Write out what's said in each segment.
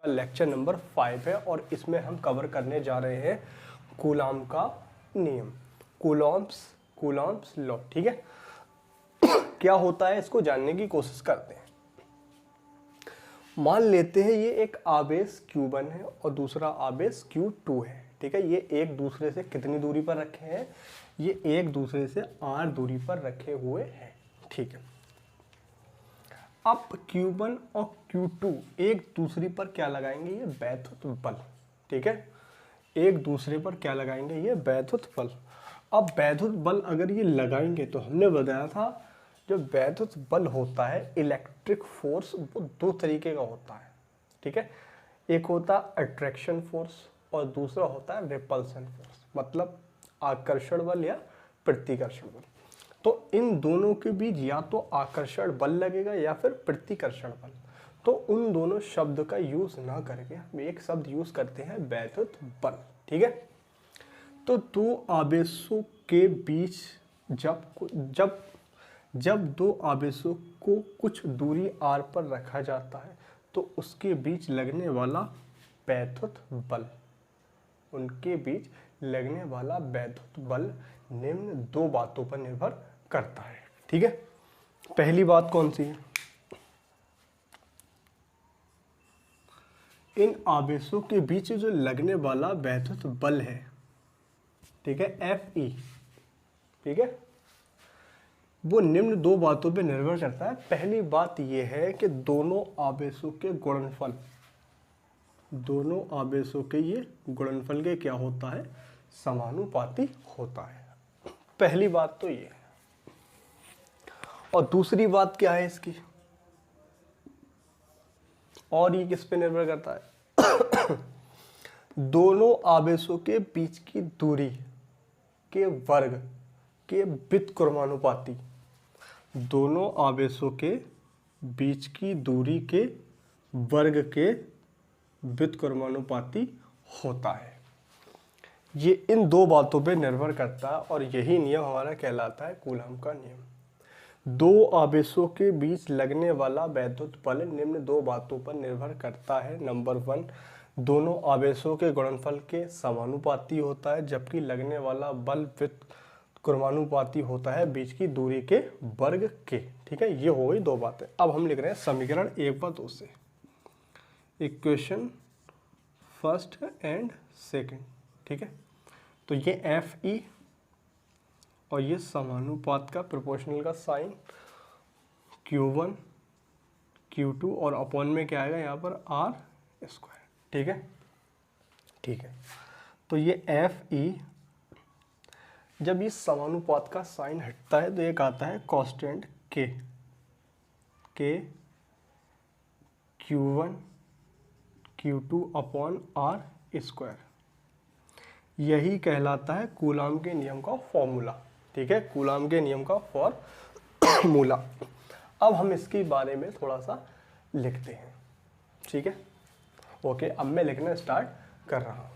Lecture number 5 है और इसमें हम कवर करने जा रहे हैं कूलाम का नियम, कूलॉम्स लॉ। ठीक है, क्या होता है इसको जानने की कोशिश करते हैं। मान लेते हैं ये एक आवेश Q1 है और दूसरा आवेश Q2 है। ठीक है, ये एक दूसरे से कितनी दूरी पर रखे हैं? ये एक दूसरे से r दूरी पर रखे हुए हैं। ठीक है, अब Q1 और Q2 एक दूसरे पर क्या लगाएंगे? ये वैद्युत बल। ठीक है, एक दूसरे पर क्या लगाएंगे? ये वैद्युत बल। अब वैद्युत बल अगर ये लगाएंगे तो हमने बताया था जो वैद्युत बल होता है, इलेक्ट्रिक फोर्स, वो दो तरीके का होता है। ठीक है, एक होता है अट्रैक्शन फोर्स और दूसरा होता है रिपल्सन फोर्स, मतलब आकर्षण बल या प्रतिकर्षण बल। तो इन दोनों के बीच या तो आकर्षण बल लगेगा या फिर प्रतिकर्षण बल। तो उन दोनों शब्द का यूज ना करके हम एक शब्द यूज करते हैं वैद्युत बल। ठीक है, तो दो आवेशों के बीच जब दो आवेशों को कुछ दूरी r पर रखा जाता है तो उसके बीच लगने वाला वैद्युत बल, उनके बीच लगने वाला वैद्युत बल निम्न दो बातों पर निर्भर करता है। ठीक है, पहली बात कौन सी है? इन आवेशों के बीच जो लगने वाला वैद्युत बल है, ठीक है, Fe, ठीक है, वो निम्न दो बातों पर निर्भर करता है। पहली बात यह है कि दोनों आवेशों के गुणनफल, दोनों आवेशों के ये गुणनफल के क्या होता है? समानुपाती होता है। पहली बात तो ये है। और दूसरी बात क्या है इसकी? और ये किस पे निर्भर करता है? दोनों आवेशों के बीच की दूरी के वर्ग के व्युत्क्रमानुपाती, दोनों आवेशों के बीच की दूरी के वर्ग के व्युत्क्रमानुपाती होता है। ये इन दो बातों पे निर्भर करता है और यही नियम हमारा कहलाता है कूलॉम का नियम। दो आवेशों के बीच लगने वाला वैद्युत बल निम्न दो बातों पर निर्भर करता है। नंबर 1, दोनों आवेशों के गुणनफल के समानुपाती होता है, जबकि लगने वाला बल व्युत्क्रमानुपाती होता है बीच की दूरी के वर्ग के। ठीक है, ये हो गई दो बातें। अब हम लिख रहे हैं समीकरण 1 व 2 से, इक्वेशन फर्स्ट एंड सेकंड। ठीक है, तो ये Fe और ये समानुपात का, प्रोपोर्शनल का साइन Q1 Q2 और अपॉन में क्या आएगा यहाँ पर r²। ठीक है, ठीक है, तो ये Fe जब इस समानुपात का साइन हटता है तो एक आता है constant K Q1 Q2 upon r²। यही कहलाता है कूलॉम के नियम का फॉर्मूला। ठीक है, कूलॉम के नियम का फॉर्मूला। अब हम इसके बारे में थोड़ा सा लिखते हैं। ठीक है, ओके, अब मैं लिखना स्टार्ट कर रहा हूं।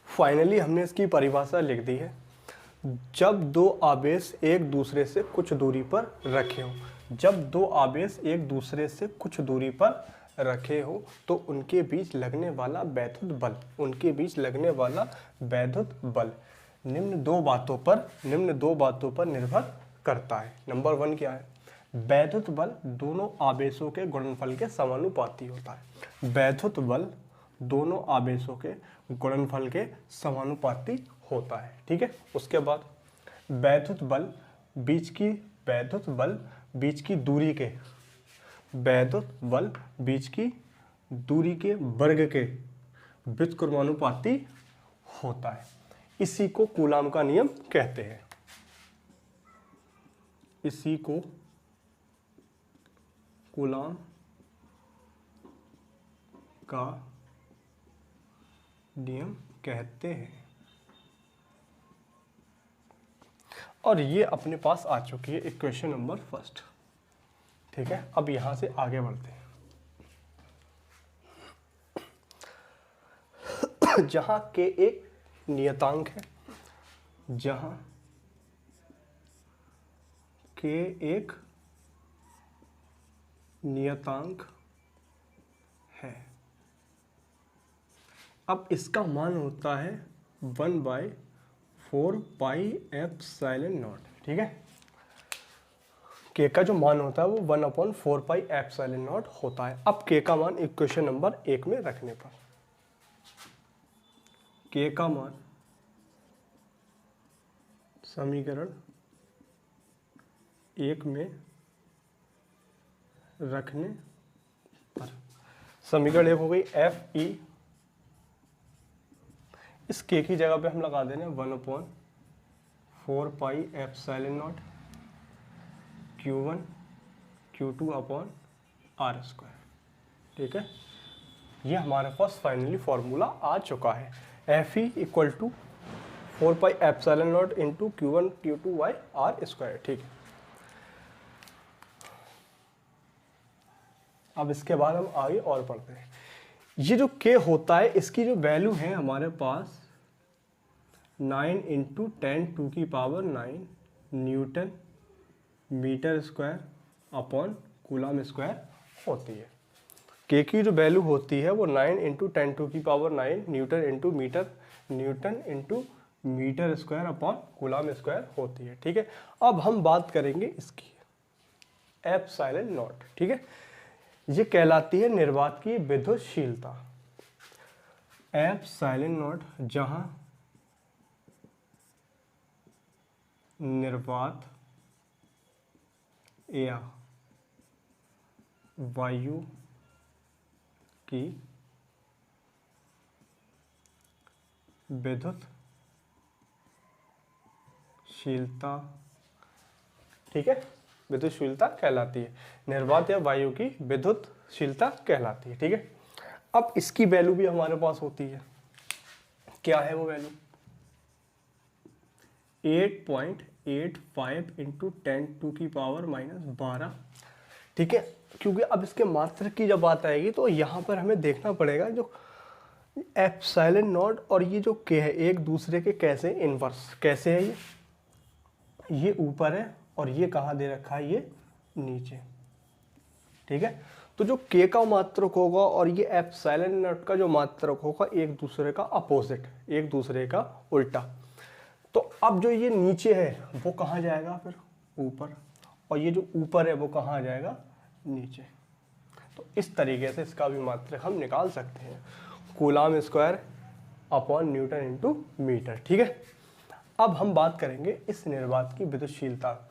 फाइनली हमने इसकी परिभाषा लिख दी है। जब दो आवेश एक दूसरे से कुछ दूरी पर रखे हों, जब दो आवेश एक दूसरे से कुछ दूरी पर रखे हो तो उनके बीच लगने वाला वैद्युत बल, उनके बीच लगने वाला वैद्युत बल निम्न दो बातों पर निर्भर करता है। नंबर 1 क्या है? वैद्युत बल दोनों आवेशों के गुणनफल के समानुपाती होता है। वैद्युत बल दोनों आवेशों के गुणनफल के समानुपाती होता है। ठीक है, उसके बाद वैद्युत बल बीच की दूरी के, वैद्युत बल बीच की दूरी के वर्ग के व्युत्क्रमानुपाती होता है। इसी को कूलॉम का नियम कहते हैं। इसी को कूलॉम का नियम कहते हैं। और ये अपने पास आ चुकी है इक्वेशन नंबर 1। ठीक है, अब यहां से आगे बढ़ते हैं। जहां के एक नियतांक है, जहां के एक नियतांक है। अब इसका मान होता है 1/4πε0, ठीक है। के का जो मान होता है वो 1/4πε0 होता है। अब के का मान इक्वेशन नंबर 1 में रखने पर, के का मान समीकरण 1 में रखने पर, समीकरण 1 हो गई एफ ई, इस के की जगह पे हम लगा देना 1/4πε0 Q1 Q2/r², ठीक है। ये हमारे पास फाइनली फॉर्मूला आ चुका है, F E equal to 4πε0 into Q1 Q2/r², ठीक है। अब इसके बाद हम आगे और पढ़ते हैं। ये जो के होता है इसकी जो वैल्यू है हमारे पास 9 into 10⁹ newton metre square upon coulomb square होती है। के की जो वैल्यू होती है वो 9 into 10⁹ newton into metre square upon coulomb square होती है, ठीक है। अब हम बात करेंगे इसकी ε0, ठीक है। ये कहलाती है निर्वात की विद्युतशीलता, ε0, जहां निर्वात या वायु की विद्युतशीलता, ठीक है, विद्युतशीलता कहलाती है, निर्वात या वायु की विद्युतशीलता कहलाती है, ठीक है। अब इसकी वैल्यू भी हमारे पास होती है, क्या है वो वैल्यू 8.85 इंटू 10⁻⁻12, ठीक है। क्योंकि अब इसके मात्रक की जब बात आएगी तो यहाँ पर हमें देखना पड़ेगा जो ε0 और ये जो के है एक दूसरे के कैसे इन्वर्स, कैसे है ये ऊपर है और ये कहाँ दे रखा है, ये नीचे, ठीक है। तो जो के का मात्रक होगा और ये ε0 का जो मात्रक होगा एक दूसरे का अपोजिट, एक दूसरे का उल्टा। तो अब जो ये नीचे है वो कहाँ जाएगा, फिर ऊपर, और ये जो ऊपर है वो कहाँ आ जाएगा, नीचे। तो इस तरीके से इसका भी मात्रक हम निकाल सकते हैं, coulomb square upon newton into metre, ठीक है। अब हम बात करेंगे इस निर्वात की विद्युतशीलता,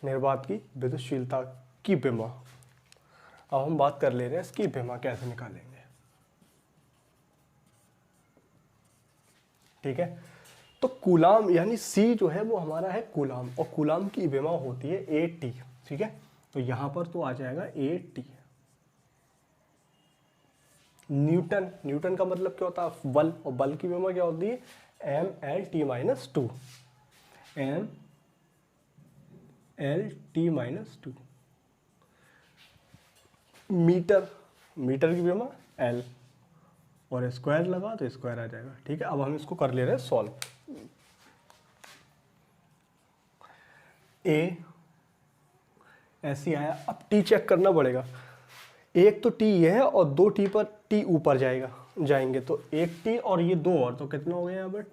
निर्वात की विद्युतशीलता की विमा। अब हम बात कर ले रहे हैं इसकी विमा कैसे निकालेंगे, ठीक है। तो कूलम यानी C जो है वो हमारा है कूलम, और कूलम की विमा होती है 8T, ठीक है। तो यहां पर तो आ जाएगा 8T। न्यूटन, न्यूटन का मतलब क्या होता है, बल, और बल की विमा क्या होती है mLT-2, mLT-2। मीटर, मीटर की विमा L, और स्क्वायर लगा तो स्क्वायर आ जाएगा, ठीक है। अब हम इसको कर ले रहे हैं सॉल्व। ए ऐसी आया, अब टी चेक करना पड़ेगा, एक तो टी ये है और 2T पर टी ऊपर जाएंगे, तो 1T और ये 2 और, तो कितना हो गया यहाँ पर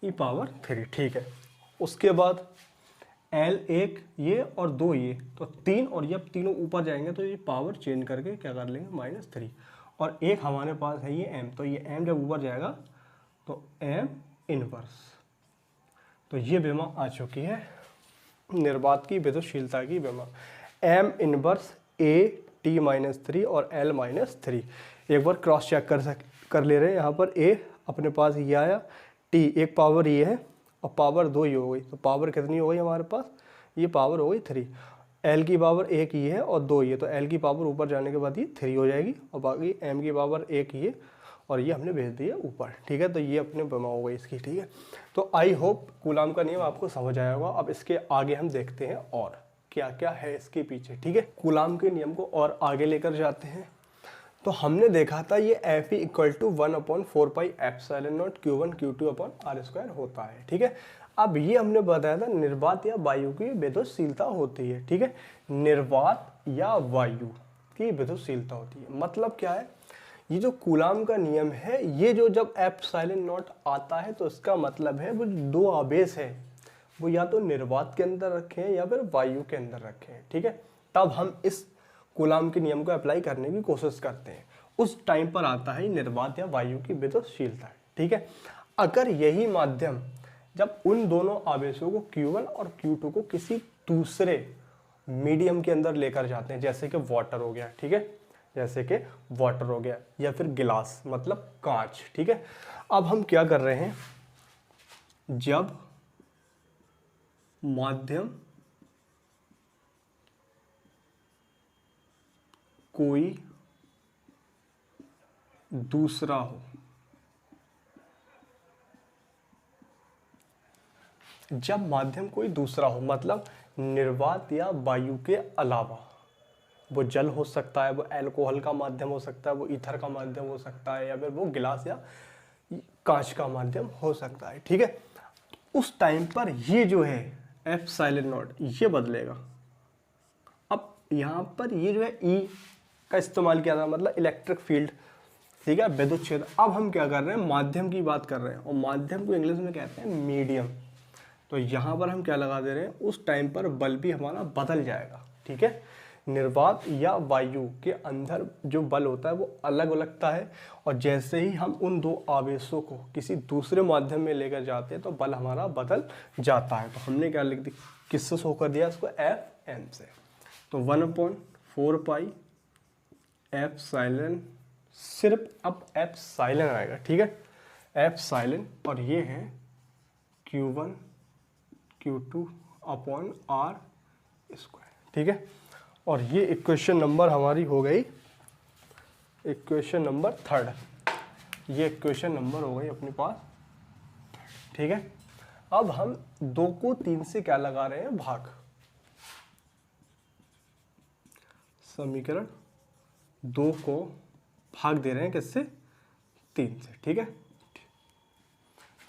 T⁻3, ठीक है। उसके बाद L 1 ये और 2 ये, तो 3, और जब तीनों ऊपर जाएंगे तो ये पावर चेंज करके क्या कर लेंगे -3, और एक हमारे पास है ये m, तो ये m जब ऊपर जाएगा तो m इनवर्स। तो ये विमा आ चुकी है निर्वात की विद्युतशीलता की विमा, m इनवर्स AT-3 और L-3। एक बार क्रॉस चेक कर ले रहे हैं, यहाँ पर a अपने पास ये आया, t एक पावर ये है और पावर 2 ये हो गई, तो पावर कितनी हो गई हमारे पास, ये पावर हो गई 3। L की पावर 1 ये है और 2 ये, तो L की पावर ऊपर जाने के बाद ये 3 हो जाएगी, और बाकी m की पावर 1 ये, और ये हमने भेज दिया ऊपर, ठीक है। तो ये अपने विमा हो गई इसकी, ठीक है। तो आई होप कूलम का नियम आपको समझ आया होगा। अब इसके आगे हम देखते हैं और क्या क्या है इसके पीछे, ठीक है। कूलम के नियम को और आगे लेकर जाते हैं। तो हमने देखा था ये F E equal to 1/4 pi epsilon naught Q1 Q2 upon R square होता है, ठीक है। अब ये हमने बताया था निर्वात या वायु की विद्युतशीलता होती है, ठीक है। निर्वात या वायु की विद्युतशीलता होती है, मतलब क्या है, ये जो कूलाम का नियम है, ये जो जब एप्सिलॉन नॉट आता है तो इसका मतलब है वो दो आवेश है वो या तो निर्वात के अंदर रखे हैं या फिर वायु के अंदर रखे हैं, ठीक है। तब हम इस कूलाम के नियम को अप्लाई करने की कोशिश करते हैं, उस टाइम पर आता है निर्वात या वायु की विद्युतशीलता, ठीक है। अगर यही माध्यम जब उन दोनों आवेशों को Q1 और Q2 को किसी दूसरे मीडियम के अंदर लेकर जाते हैं, जैसे कि वाटर हो गया, ठीक है, जैसे कि वाटर हो गया या फिर गिलास मतलब कांच, ठीक है। अब हम क्या कर रहे हैं, जब माध्यम कोई दूसरा हो, जब माध्यम कोई दूसरा हो मतलब निर्वात या वायु के अलावा, वो जल हो सकता है, वो अल्कोहल का माध्यम हो सकता है, वो ईथर का माध्यम हो सकता है, या फिर वो गिलास या कांच का माध्यम हो सकता है, ठीक है। उस टाइम पर ये जो है एप्सिलॉन नॉट ये बदलेगा। अब यहाँ पर ये जो है ई का इस्तेमाल किया था, मतलब इलेक्ट्रिक फील्ड, ठीक है, विद्युत क्षेत्र। अब हम क्या कर रहे हैं, माध्यम की बात कर रहे हैं, और माध्यम को इंग्लिश में कहते हैं मीडियम। तो यहाँ पर हम क्या लगा दे रहे हैं, उस टाइम पर बल भी हमारा बदल जाएगा, ठीक है। निर्वात या वायु के अंदर जो बल होता है वो अलग लगता है, और जैसे ही हम उन दो आवेशों को किसी दूसरे माध्यम में लेकर जाते हैं तो बल हमारा बदल जाता है। तो हमने क्या लिख दिया, किससे शो कर दिया इसको, एफ एम से। तो 1/4 पाई एप्सिलॉन, सिर्फ अब एप्सिलॉन आएगा, ठीक है, एप्सिलॉन, और ये है Q1 Q2 upon R square, ठीक है। और ये इक्वेशन नंबर हमारी हो गई, इक्वेशन नंबर 3, ये इक्वेशन नंबर हो गई अपने पास, ठीक है। अब हम 2 को 3 से क्या लगा रहे हैं, भाग, समीकरण 2 को भाग दे रहे हैं किससे, 3 से, ठीक है।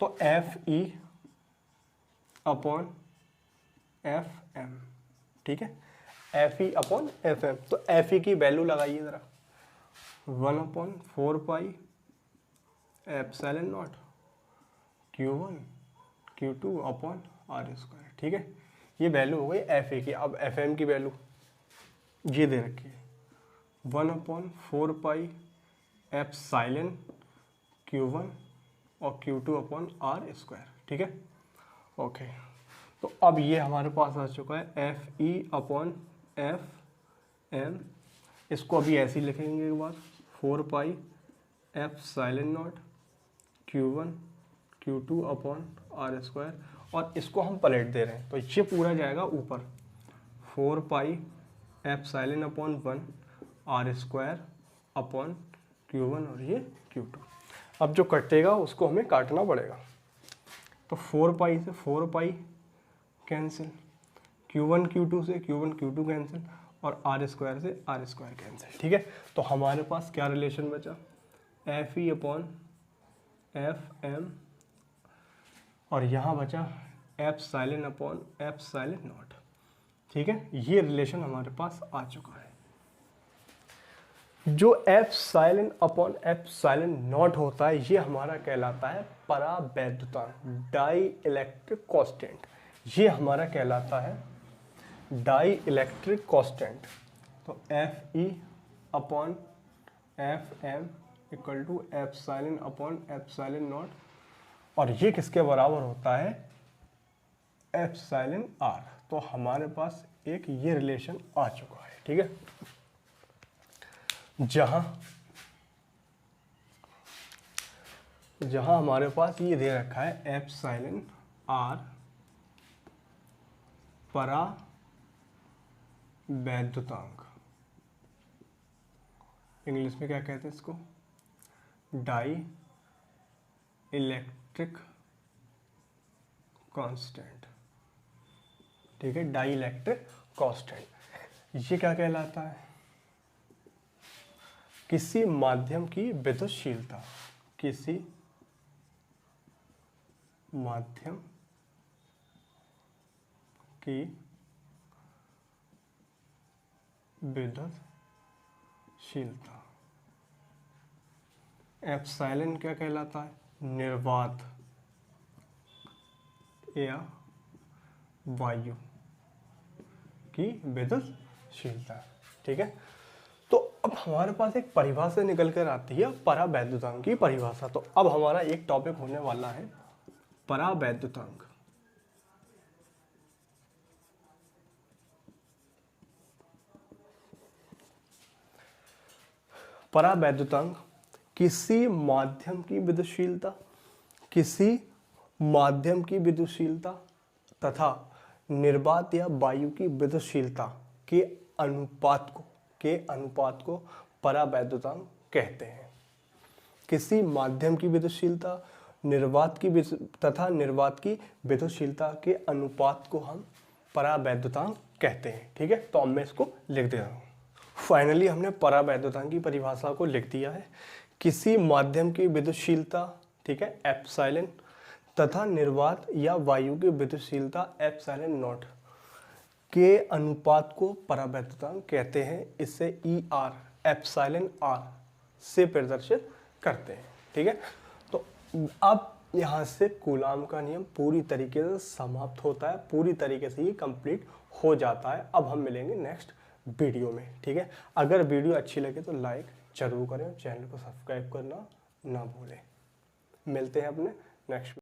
तो F E upon F M, ठीक है, F E upon F M. तो एफ ई की वैल्यू लगाइए जरा, 1/4 pi epsilon naught Q1 Q2 upon R square, ठीक है। ये वैल्यू हो गई एफ ई की। अब एफ एम की वैल्यू ये दे रखी है, 1/4 पाई एप्सिलॉन Q1 और Q2 अपॉन आर स्क्वायर, ठीक है, ओके। तो अब ये हमारे पास आ चुका है F E upon F M. इसको अभी ऐसे ही लिखेंगे एक बार, 4 pi epsilon naught Q1 Q2 upon R square, और इसको हम पलट दे रहे हैं तो ये पूरा जाएगा ऊपर, 4 pi epsilon upon 1 R square upon Q1 और ये Q2। अब जो कटेगा उसको हमें काटना पड़ेगा, तो 4 पाई से 4 पाई कैंसिल, Q1 Q2 से Q1 Q2 कैंसिल, और आर स्क्वायर से आर स्क्वायर कैंसिल, ठीक है। तो हमारे पास क्या रिलेशन बचा, F E upon F M, और यहाँ बचा एप्सिलॉन अपॉन एप्सिलॉन नॉट, ठीक है। ये रिलेशन हमारे पास आ चुका है। जो एप्सिलॉन अपॉन एप्सिलॉन नॉट होता है ये हमारा कहलाता है परावैद्युतांक, डाई इलेक्ट्रिक कांस्टेंट, ये हमारा कहलाता है डाई इलेक्ट्रिक कांस्टेंट। तो F E upon F M equal to epsilon upon epsilon naught, और ये किसके बराबर होता है, एप्सिलॉन आर। तो हमारे पास एक ये रिलेशन आ चुका है, ठीक है, जहां हमारे पास ये दे रखा है एप्सिलॉन आर परावैद्युतांक, इंग्लिश में क्या कहते हैं इसको, डाई इलेक्ट्रिक कांस्टेंट, ठीक है, डाई इलेक्ट्रिक कांस्टेंट। ये क्या कहलाता है, किसी माध्यम की विद्युतशीलता, किसी माध्यम की विद्युतशीलता, एप्सिलॉन क्या कहलाता है, निर्वात या वायु की विद्युतशीलता। ठीक है, तो अब हमारे पास एक परिभाषा निकल कर आती है परावैद्युतांक की परिभाषा। तो अब हमारा एक टॉपिक होने वाला है परावैद्युतांक। परावैद्युतांक किसी माध्यम की विद्युतशीलता, किसी माध्यम की विद्युतशीलता तथा निर्वात या वायु की विद्युतशीलता के अनुपात को परावैद्युतांक कहते हैं। किसी माध्यम की विद्युतशीलता तथा निर्वात की विद्युतशीलता के अनुपात को हम परावैद्युतांक कहते हैं। ठीक है, तो अब मैं इसको लिख दे रहा हूँ। फाइनली हमने परावैद्युतांक की परिभाषा को लिख दिया है। किसी माध्यम की विद्युतशीलता, ठीक है, एप्सिलॉन तथा निर्वात या वायु की विद्युतशीलता एप्सिलॉन नॉट के अनुपात को परावैद्युतांक कहते हैं। इसे ER एप्सिलॉन R से प्रदर्शित करते हैं। ठीक है, तो अब यहाँ से कूलाम का नियम पूरी तरीके से समाप्त होता है, पूरी तरीके से ये कंप्लीट हो जाता है। अब हम मिलेंगे नेक्स्ट वीडियो में। ठीक है, अगर वीडियो अच्छी लगे तो लाइक जरूर करें और चैनल को सब्सक्राइब करना ना भूलें। मिलते हैं अपने नेक्स्ट